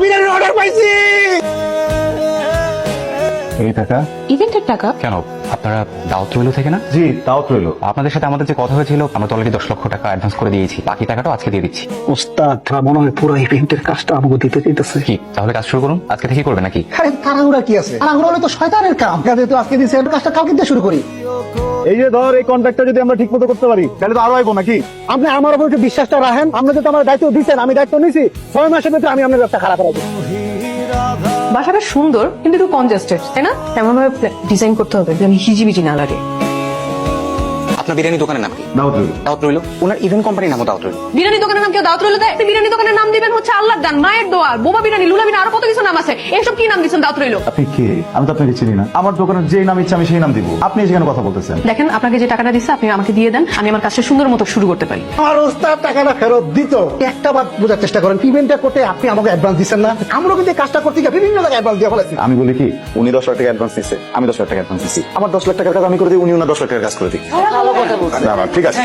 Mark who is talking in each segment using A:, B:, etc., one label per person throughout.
A: বিরিয়ানির অর্ডার পাইছি।
B: এই টাকা
C: ইভেন্টের টাকা?
B: কেন, আপনারা দাওয়াত রইল থেকে না?
A: জি দাওয়াত রইলো।
B: আপনাদের সাথে আমাদের যে কথা হয়েছিল, আমরা তো অলরেডি 10 লক্ষ টাকা অ্যাডভান্স করে দিয়েছি, বাকি টাকাটাও আজকে দিয়ে দিচ্ছি।
A: ওস্তাদ মনে হয় পুরো ইভেন্টের কাজটা আমাকে দিতে চাইতেছে।
B: কি তাহলে কাজ শুরু করুন, আজকে থেকে করবে নাকি?
A: আরে তাড়াহুড়া কি আছে? তাড়াহুড়া হলে তো শয়তানের কাম। কাজে তো আজকে দিছে, এর কাজটা কালকে দিয়ে শুরু করি।
D: এই যে ধর, এই কন্ট্রাক্টটা যদি আমরা ঠিক মতো করতে পারি তাহলে তো আরো আইবো নাকি?
A: আপনি আমার উপর একটু বিশ্বাসটা রাখেন। আপনি যদি আমার দায়িত্ব দিচ্ছেন, আমি দায়িত্ব নিছি, 6 মাসের ভিতরে আমি আপনার ব্যবসা খারাপ করাবো।
C: বাসাটা সুন্দর কিন্তু একটু কনজেস্টেড, তাই না? এমন ভাবে ডিজাইন করতে হবে যেন হিজিবিজি না লাগে।
B: আপনার বিরিয়ানি দোকানের নাম কি?
D: দাওয়াত রইলো।
B: দাওয়াত রইল। ওনার ইভেন্ট কোম্পানির নামও দাওয়াত রইল।
C: বিরিয়ানি দোকানের নাম কেউ দাওয়াত রইল দেয়? আপনি বিরিয়ানি দোকানের নাম দিবেন হচ্ছে আল্লাহর দান, মায়ের দোয়া, বোবা বিরিয়ানি, লুলা বিরিয়ানি, আরো কত কিছু নাম আছে। এসব কি নাম দিচ্ছেন দাওয়াত রইল?
D: আপনি কে? আমি তো আপনাকে চিনি না। আমার দোকানের যে নাম ইচ্ছা আমি সেই নাম দিব। আপনি সেখানে কথা বলতেছেন।
C: দেখেন, আপনাকে যে টাকাটা দিচ্ছে আপনি আমাকে দিয়ে দেন, আমি আমার কাজটা সুন্দর মতো শুরু করতে পারি।
A: আমার ওস্তাদ টাকাটা ফেরত দিত। একটা বার বোঝার চেষ্টা করেন, ইভেন্টটা করতে আপনি আমাকে অ্যাডভান্স দিচ্ছেন না। আমরাও কিন্তু এই কাজটা করতে গিয়ে বিভিন্ন জায়গায় অ্যাডভান্স দিয়ে ফেলেছি।
D: আমি বলি কি, উনি 10 লাখ টাকা অ্যাডভান্স দিচ্ছে, আমি 10 লাখ টাকা অ্যাডভান্স দিচ্ছি। আমার 10 লাখ টাকার কাজ আমি করে দিই, উনি ওনার 10 লাখ টাকার কাজ করে দিই। না, না, ঠিক আছে।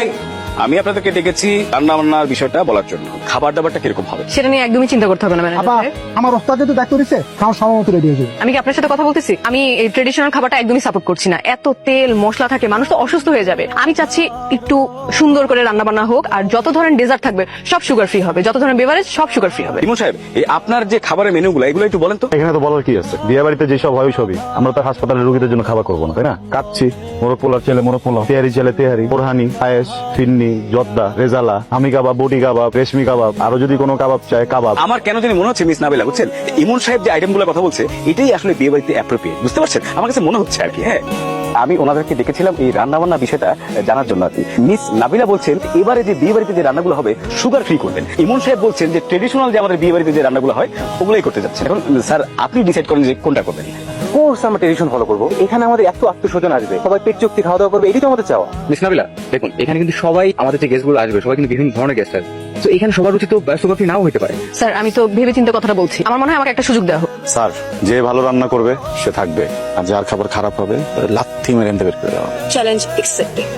E: আমি আপনাদেরকে ডেকেছি রান্না বান্নার বিষয়টা বলার জন্য। খাবার দাবারটা কিরকম হবে?
C: সেটা নিয়ে একদমই চিন্তা করতে হবে না ম্যানেজার
A: আবার
C: সাহেব।
A: আমার ওস্তাদ যেহেতু দায়িত্ব দিচ্ছে, আমার সময় মতো রেডি হয়ে যাবে।
C: আমি কি আপনার সাথে কথা বলতেছি? আমি এই ট্রেডিশনাল খাবারটা একদমই সাপোর্ট করছি না। এত তেল মশলা থাকে, মানুষ তো অসুস্থ হয়ে যাবে। আমি চাচ্ছি একটু সুন্দর করে রান্না বান্না হোক, আর যত ধরনের ডেজার্ট থাকবে সব সুগার ফ্রি হবে, যত ধরনের বেভারেজ সব সুগার ফ্রি হবে।
E: ইমন সাহেব, এই আপনার যে খাবারের মেনুগুলো এগুলো একটু বলেন তো।
D: এখানে তো বলার কি আছে? বিয়ে বাড়িতে যেসব হয় সবই। আমরা তো হাসপাতালের রোগীদের জন্য খাবার করবো না, তাই না? কাচ্ছি, মোরগ পোলার ছেলে মোরগ পোলাও, তেহারি ছেলে তেহারি, বোরহানি, পায়েস, ফিন্নি, জর্দা, রেজালা, আমি কাবাব, বডি কাবাব, রেশমি কাবাব, আরো যদি কোনো কাবাব চায় কাবাব।
E: আমার কেন জানি মনে হচ্ছে মিস নাবিলা, বুঝছেন, ইমন সাহেব যে আইটেমগুলো কথা বলছে এটাই আসলে বিয়ে বাড়িতে অ্যাপ্রোপ্রিয়েট, বুঝতে পারছেন? আমার কাছে মনে হচ্ছে আর কি। হ্যাঁ, আমি ওনাদেরকে ডেকেছিলাম এই রান্না বান্না বিষয়টা জানার জন্য আর কি। মিস নাবিলা বলছেন এবারে যে বিয়ে বাড়িতে যে রান্নাগুলো হবে সুগার ফ্রি করবেন। ইমন সাহেব বলছেন যে ট্রেডিশনাল যে আমাদের বিয়ে বাড়িতে যে রান্নাগুলো হয় ওগুলোই করতে যাচ্ছেন। এখন স্যার আপনি ডিসাইড করেন যে কোনটা করবেন।
F: কোর্স আমরা ট্রেডিশন ফলো করবো। এখানে আমাদের এত আত্মস্বজন আসবে, সবাই পেট চুক্তি খাওয়া দাওয়া করবে, এটাই তো আমাদের চাওয়া।
B: মিস নাবিলা, দেখুন এখানে কিন্তু সবাই আমাদের যে গেস্টগুলো আসবে সবাই কিন্তু বিভিন্ন ধরনের গেস্ট আসবে, তো এখানে সবার রুচি তো সুগার ফ্রি নাও হতে পারে।
C: স্যার, আমি তো ভেবে চিন্তে কথাটা বলছি। আমার মনে হয় আমাকে একটা সুযোগ দেওয়া হোক।
D: স্যার, যে ভালো রান্না করবে সে থাকবে, আর যার খাবার খারাপ হবে লাথি মেরে এনতে বের করে দেওয়া।
C: Challenge accepted.